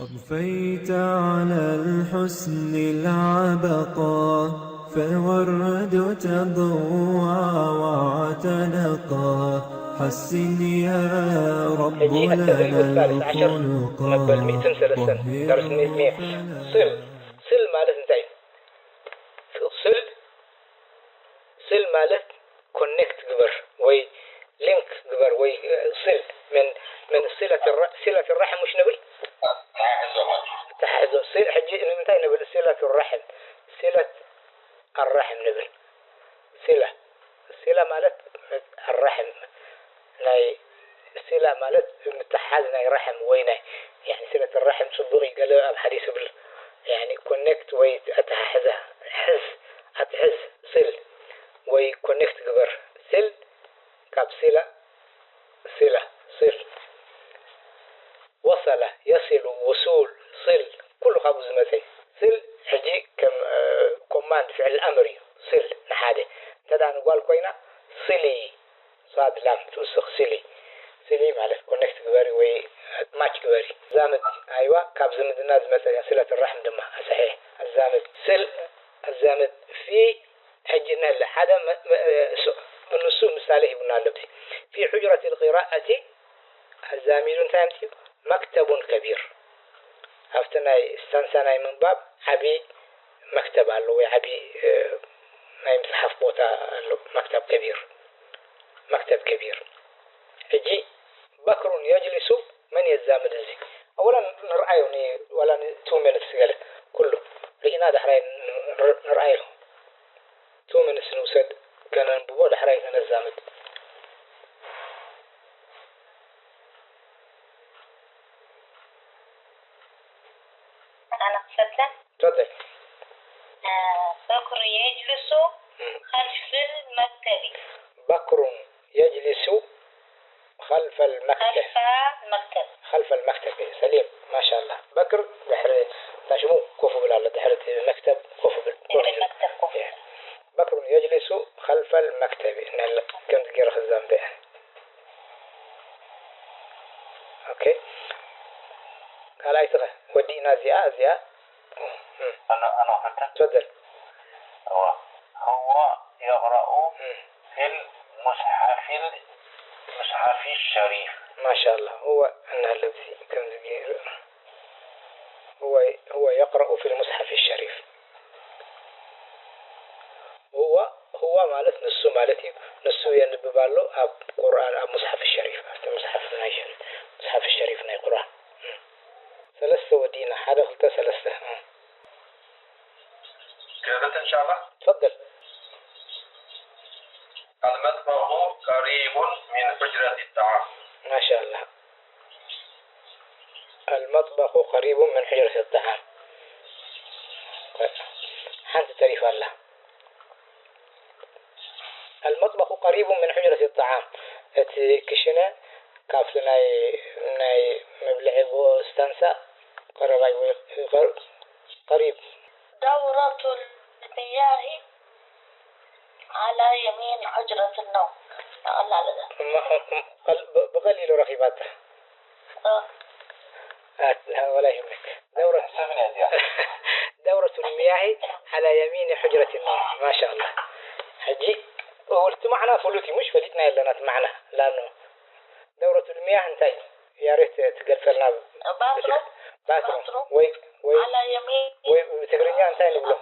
أضفيت على الحسن العبقى فالورد تضوى واعتنقا حسن يا رب لنا الخلقا نبل 200 سنة درس 100 صل مالت انتهي صل مالت كونكت جبر وي لينك جبر وي صل من صلة الرحم مش نبل تحز صل حجي من انتهي نبل صلة الرحم صلة الرحم نبل صلة مالت الرحم ناي صلة مالت متحاز ناي رحم وينه يعني صلة الرحم صدقي قال الحديث بال يعني كونكت وي اتحزه اتحز صل وي كونكت جبر صل كابسلة صلة صل وصل يصل وصول صل كله خابز مثل صل حجي كم كوماند فعل امري صل نحاده تدع نقول كوينا صلي صاد لام توسخ صلي مالك كونكت جبري وي ماتش جبري زامد ايوه كابز من الناس مثلا صلة الرحم دمه صحيح الزامد في حجنا لحدا النصوص مثاله بنا لبسي في حجرة القراءة الزامل فهمتي مكتب كبير أفتنا استنسانا من باب عبي مكتب له عبي مصحف بوتا مكتب كبير اجي بكر يجلس من يزامل الزي اولا نرأيه ولا 2 minutes قال كله لقينا دحرين نرأيه 2 minutes نوسد كان نبوه دحرين نزامل أنا فتلة تفضل بكر يجلس خلف المكتب بكر يجلس خلف المكتب خلف المكتب سليم ما شاء الله بكر دحر تشمو كوفو بالله دحر المكتب كوفو المكتب بكر يجلس خلف المكتب إن كم تقرأ خزام ده أوكي قال أي ترى ودينا زياء أنا فتت تفضل هو يقرأ في المصحف الشريف ما شاء الله هو أن الذي كم تقرأ هو يقرأ في المصحف الشريف هو مالت نصو مالتي نصو ينبب له أب قرآن أب مصحف الشريف مصحف نايشن مصحف الشريف ناي قرآن ثلاثة ودينا حدا خلطة ثلاثة كذا إن شاء الله تفضل المطبخ قريب من حجرة الطعام ما شاء الله المطبخ قريب من حجرة الطعام حانت تعريف الله المطبخ قريب من حجرة الطعام كشنا كافل ناي مبلغ واستنسى قريب دورة المياه على يمين حجرة النوم الله على ذا بقليل رقيباته ولا يهمك دورة المياه على يمين حجرة النوم ما شاء الله حجي قلت معنا فلوتي مش فلتنا إلا نتمعنا لأنه دورة المياه انتهي يا ريت تقفل لنا باتروم وي على يمين وتقرنيا انتهي نقوله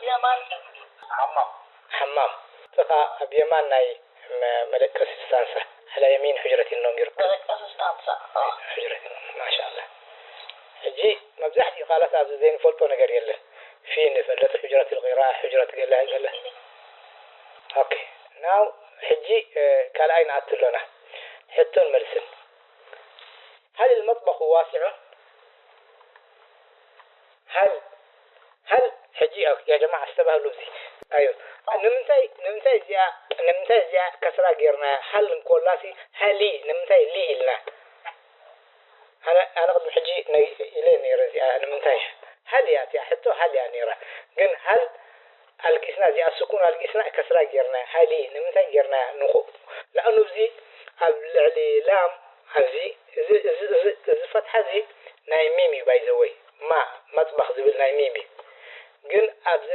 حمام تقع بيمان ناي ملك أسستانسة على يمين حجرة النوم يركب حجرة النوم ما شاء الله حجي مبزحتي قالت عبد زين فلتو نقر يلا في نفلت حجرة الغراء حجرة قال له اوكي ناو حجي قال اين عطلنا حتى المرسل هل المطبخ واسع هل حجي يا جماعة استبه لوزي ايوه نمتاي زيا كسرا غيرنا هل نقول لاسي هلي نمتاي لي لنا انا قد حجي الى نيرزي انا منتاي هل ياتي حتى هل يعني را جن هل الجسنا زي السكون الجسنا كسرا غيرنا هلي نمتاي غيرنا نخو لانه زي لام هذه فتحه زي ناي ميمي باي ذا واي ما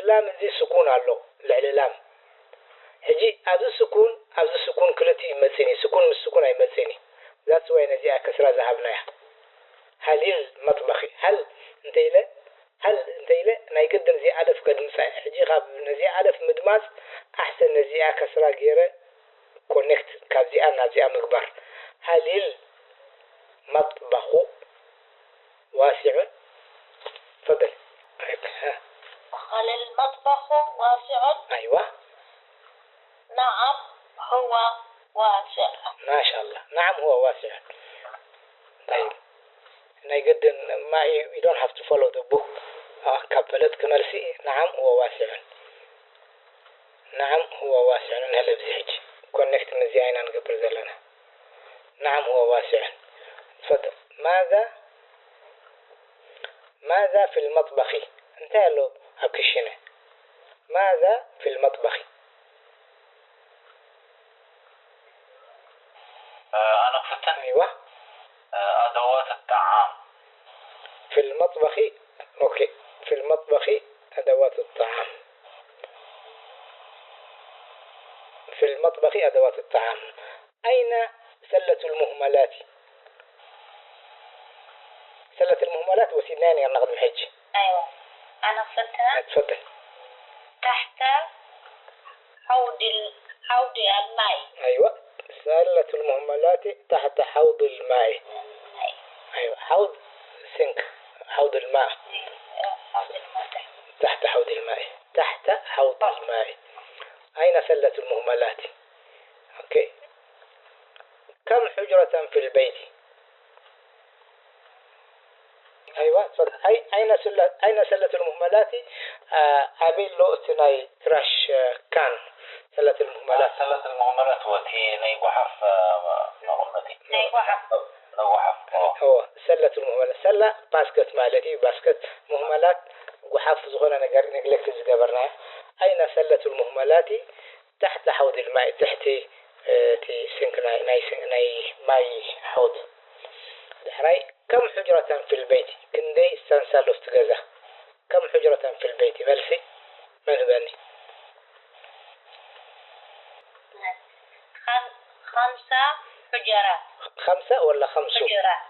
لام زي سكون على لام هجي هذا سكون كلتي يمثني سكون مش سكون يمثني ذات وين نزيع كسرة ذهبنا هل المطبخي هل انت إلى نايقدر زي ألف قد مسا هجي غاب نزيع ألف مدماس أحسن نزيع كسرة غيره كونكت كزيع نزيع مكبر هل المطبخ واسع تفضل هل المطبخ واسع؟ أيوة نعم هو واسع. ما شاء الله نعم هو واسع. طيب نايقدر ما you don't have to follow the book كبلت كمرسي نعم هو واسع نعم هو واسع نهلا بزيج كونكت مزيانا قبل ذلنا نعم هو واسع. تفضل ماذا في المطبخ انتهى له أبكشينه ماذا في المطبخ أنا فتن أيوة أدوات الطعام في المطبخ أوكي في المطبخ أدوات الطعام في المطبخ أدوات الطعام. أين سلة المهملات سلة المهملات وسناني النقد الحج. أيوة أنا فتن تفضل تحت حوض الماء. أيوة سلة المهملات تحت حوض الماء. أيوة حوض سنك حوض الماء تحت حوض الماء تحت حوض الماء. أين سلة المهملات؟ أوكي كم حجرة في البيت؟ أيوة تفضل أين سلة المهملات؟ أبي لو تناي تراش كان سلة المهملات وتي نيبوحف أمتي نيبوحف هو سلة المهملات سلة باسكت مالتي باسكت مهملات وحف زغنا نقلك تزقبرنا. أين سلة المهملات؟ تحت حوض الماء تحت تي سنك ناي ماي حوض دحراي. كم حجرة في البيت؟ كندي استنسال استجازة كم حجرة في البيت؟ ملسي من هبني 5 حجرات. 5 ولا 5 حجرات؟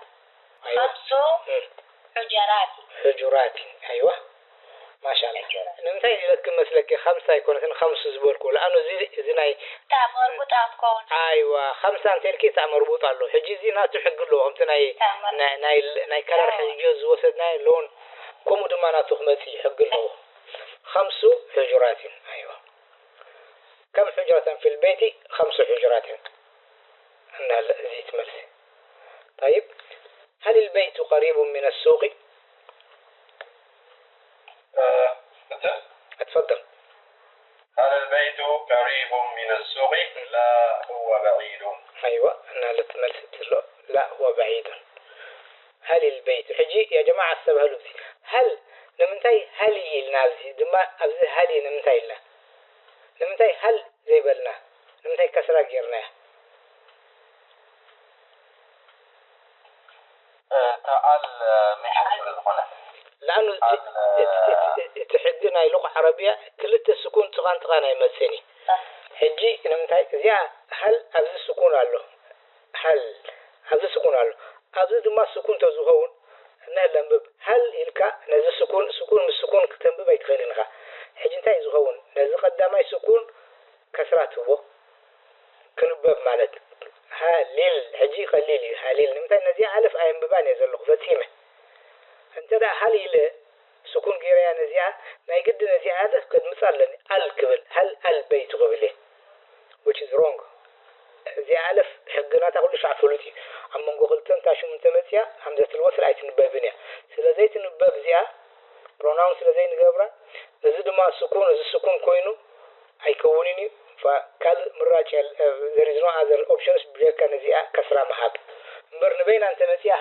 أيوة. 5 حجرات. أيوة ما شاء الله. نمتى لك مثلك 5 يكون 5 زبور كله لأنه زي تاع مربوط أكون. أيوة 5 أنت الكي تاع مربوط له حجي زينا تحق له هم تناي ناي كلر حجوز وسد ناي لون كم دمانا تخمتي حق له 5 حجرات. أيوة كم حجرة في البيت؟ 5 حجرات. أنا زيت مرسي. طيب هل البيت قريب من السوق؟ اتفضل. هل البيت قريب من السوق؟ لا هو بعيد. أيوة أنا لتملست له لا هو بعيد. هل البيت حجي يا جماعة السبهلو هل نمتي هل يلنازي دما أبزي هل نمتي لا نمتي هل زي بالنا نمتي كسرة جيرنا تعال محل هنا لأنه تحدينا لغة عربية كلتا السكون تغان يمسني حجي نمتي زيا هل أبزي السكون له هل أبزي السكون له أبزي دما السكون تزوهون نهلم هل إلك نزل سكون من السكون كتنبب يتخيلنها حجي انتهي زوهون نزل قدامي سكون كسراته بو كنبب مالت هاليل حجي قليلي هاليل نمتى نزيع ألف أيام بباني يزلق فتيمة انت دا هاليل سكون غير نزيع نايقد نزيع هذا قد مثال لني الكبل هل البيت قبله which is wrong زي ألف حقنا تقول شعفلتي أما نقولتن تاشو من تمتيا همزة الوصل أي تنبابنيا سلازي تنباب زيا pronoun سلازي نقابرا نزيد ما سكون نزيد سكون كوينو أي كونيني فكال مراجع there is no other options بجاك نزيا كسرة محاب مرنبين أن تمتيا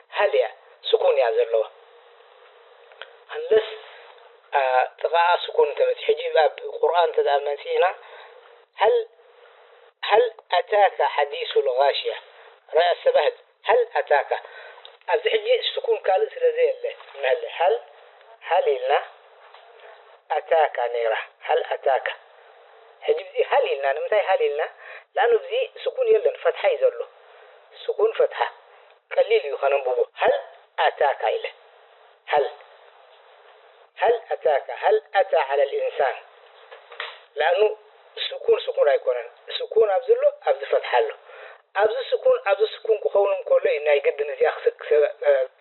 هل يا سكون يعزر له unless تقع سكون تمتي حجيب القرآن تدعم فينا هل أتاك حديث الغاشية رأي السبهد هل أتاك الحجي السكون كالس لزي اللي هل لنا أتاك نيرة هل أتاك هجيب زي هل لنا نمتى هل لنا لأنه زي سكون يلن فتحة يزله سكون فتحة قليل يخنم بوبو هل أتاك إله هل أتاك هل أتى على الإنسان لأنه سكون هيكون سكون أبزله أبز فتحة له أبز سكون كخونم كله إنه يقدر نزي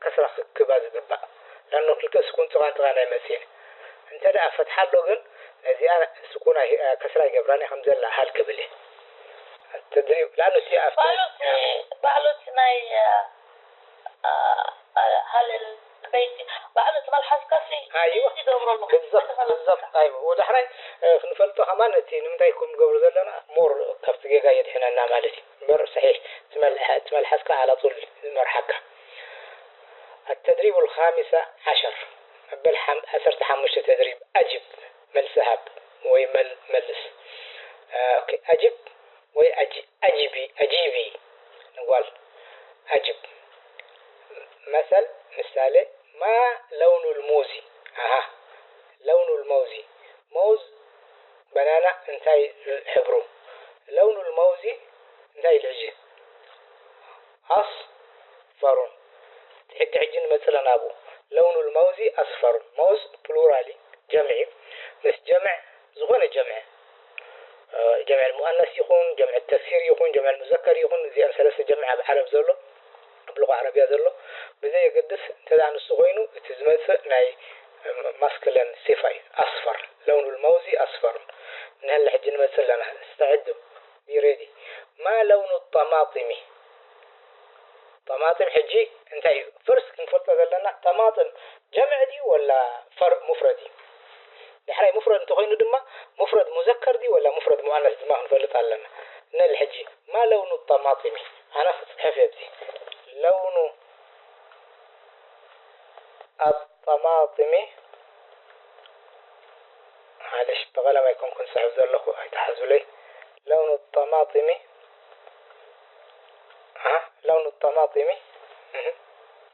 كسر كباز دبا لأنه كل سكون تغان مسين انت دا فتحة له جن نزي سكون كسر جبراني حمزة الله هل قبله التدريب لأنه سي أفتح بعلوت ناي هل البيت بعلوت ما الحسكسي أيوة بالضبط أيوة ودحري نفلتو خمانتي نمتى يكون قبل ذلنا مور كفتجي قاعد حنا نعملتي بر صحيح تمل حسكة على طول مرحكة التدريب الخامس عشر أثر تحمش التدريب أجب مل سحب ويمل ملس أوكي أجب أجيبي نقول أجب مثال ما لون الموز لون الموز موز بنانا انتهي حبره لون الموز انتهي العجي أصفر تحجين مثلا أبو لون الموز أصفر موز بلورالي جمعي بس جمع زغون جمع جمع المؤنث يكون جمع التكسير يكون جمع المذكر يكون زي ثلاثة جمع بعرب زلو بلغة عربية زلو بذي يقدس تدع نسخينه تزمث ناي ماسكلين صفاي أصفر لون الموز أصفر نهل حجين مثلا استعدوا دي ريدي ما لون الطماطم طماطم حجي انتهي فرس كنفلت لنا طماطم جمع دي ولا مفردي دحري مفرد انتو دما مفرد مذكر دي ولا مفرد مؤنث دي ما نفلت لنا نهل الحجي ما لون الطماطم أنا حفظتي لون الطماطم معلش بغلا ما يكون كنت صاحب ذلك يتحزوا لي لون الطماطم لون الطماطم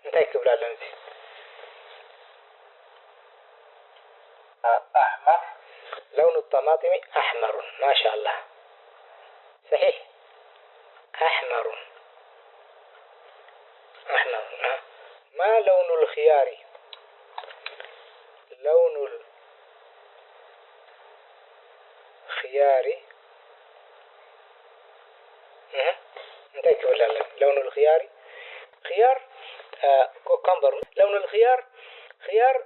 انتهي قبل اللمزي أحمر لون الطماطم أحمر ما شاء الله صحيح أحمر ما لون الخيار لون الخيار انتهي قبل لون الخيار خيار كوكمبر لون الخيار خيار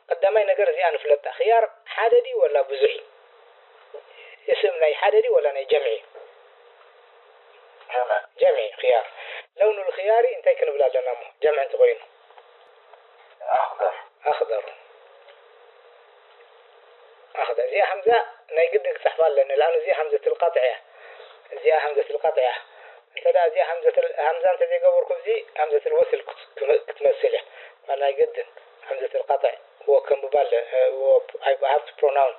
قدامي نقر زي أنا فلتا خيار حددي ولا بزحي اسم ناي حددي ولا ناي جمعي جمعي خيار لون الخيار انتهي كنو بلا جنامه جمع انت غينه أخضر زي حمزة ناي قدك صحبان لأن الآن زي حمزة القطعية انت دا زي همزة انت زي قبركم زي همزة الوصل كتمثله فأنا يقدم همزة القطع هو كمبالغ هو I have to pronounce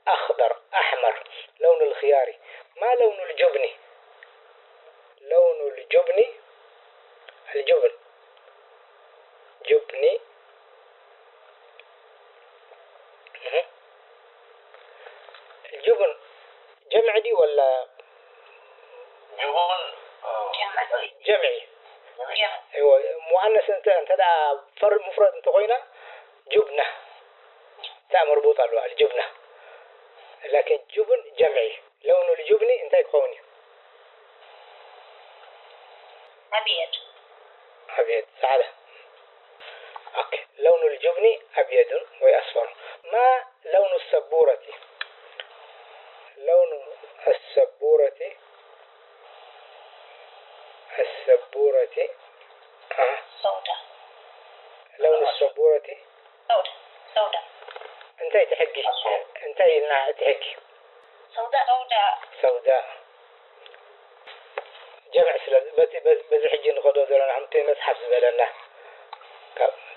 أخضر أحمر لون الخيار ما لون الجبن جبني الجبن جمع دي ولا جمعي ايوه مؤنث انت دا مفرد انت قوينا جبنة تا مربوطة له الجبنة لكن جبن جمعي لون الجبن انت يكوني أبيض سعادة اوكي لون الجبن أبيض وأصفر ما لون السبورة سوداء لون السبورة سوداء انتي تحكي انتي تحكي سوداء جمع بس حجي نخدو ذلنا عمتين نسحب زبالنا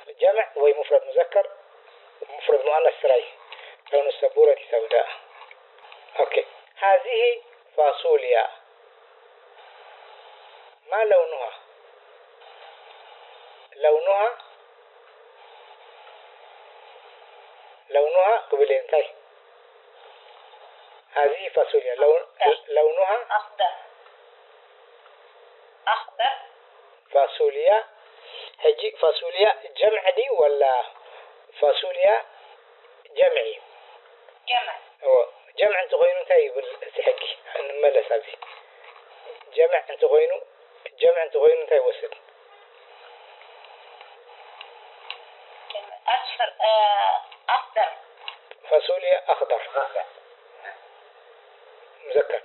جمع وهي مفرد مذكر مفرد مؤنث سراي لون السبورة سوداء اوكي هذه فاصوليا ما لونها لونها قبل انتهي. هذه فاصوليا لونها أخضر فاصوليا. هجي فاصوليا جمع دي ولا فاصوليا جمعي؟ جمع انت غينو تاي بالسحقي ملا سابي جمع انت غينو تاي وسط أخضر فاصوليا أخضر مذكر.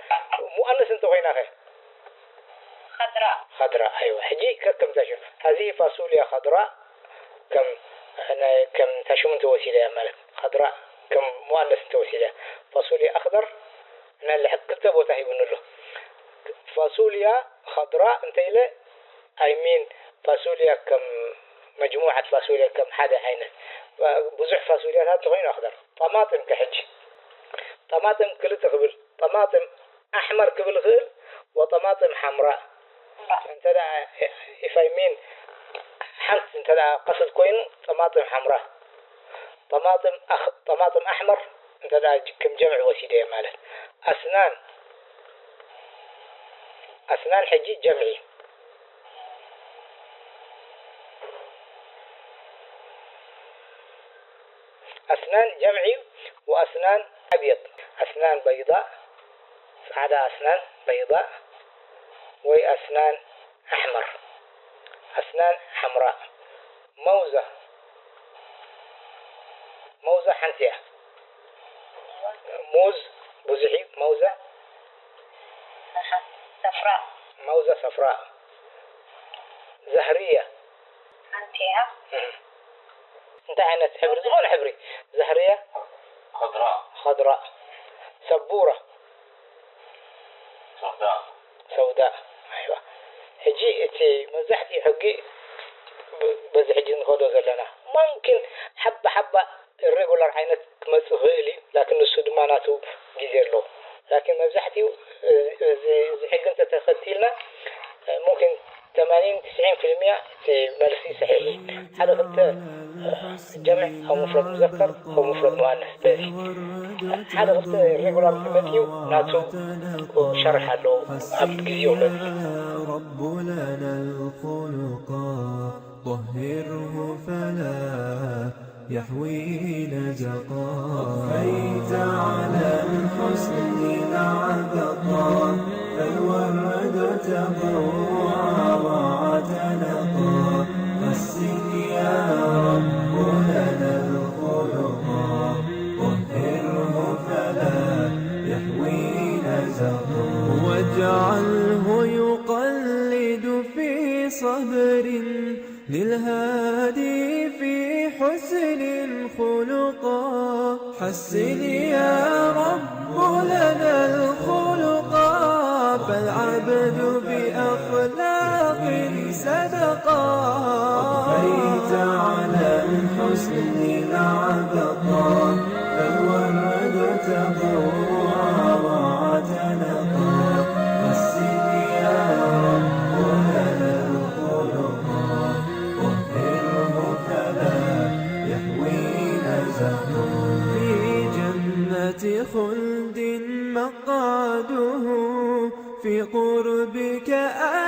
مؤنث انت غينا خير خضراء. أيوة حجي كم تشوف هذه فاصوليا خضراء كم تشوف انت وسيلة مالك خضراء كم مؤنث انت وسيلة. فاصوليا أخضر أنا اللي حكتب وتهيبون له فاصوليا خضراء انت إلى فاصوليا كم مجموعة فاصوليا كم حدا عينه بزح فاصوليا هذا تغين أخضر. طماطم كحج طماطم كلها قبل طماطم أحمر قبل غير وطماطم حمراء انت دا يفهمين حمس انت دا قصد كوين طماطم حمراء طماطم أحمر انت دا كم جمع وسيلة ماله. أسنان حجي جمعي أسنان جمعي وأسنان أبيض. أسنان بيضاء هذا أسنان بيضاء وأسنان أحمر أسنان حمراء. موزة حنتية موز بزحي موزة صفراء زهرية حنتية انت عينت حبري زغون حبري زهرية خضراء سبورة سوداء. أيوة هجي اتي مزحتي حقي بزحجي نخوضو زلنا ممكن حبة الريجولار عينت مسغيلي لكن السدماناتو جزير له لكن مزحتي زحق انت تخطيلنا ممكن 80-90% في مرسي صحيح. هذا قلت جمع أو مفرد مذكر أو مفرد مؤنث بس. هذا قلت ريجولار كمتيو ناتو وشرح له أبقيو بس. رب لنا الخلقا طهره فلا يحوي نزقا. أضفيت على الحسن العبقا فالورد تضوى وعتنقا. حسن يا رب لنا الخلقا طهره فلا يحوي نزقا. واجعله يقلد في صبر للهادي في حسن خلقا. حسن يا رب لنا الخلقا فالعبد بأخلاق صدقا. أضفيت على الحسن العبقا فالورد تضوى وعتنقا. حسن يا رب لنا الخلقا طهره فلا يحوي نزقا. في جنة خلد مقعده في قربك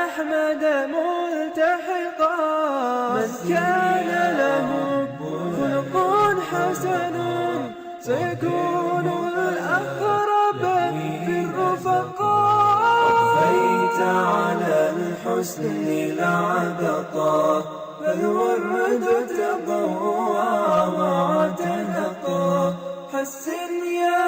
أحمد ملتحقا. من كان له خلق حسن سيكون الأقرب في الرفقاء. أضفيت على الحسن العبقا فالورد تضوى وعتنقا. حسن يا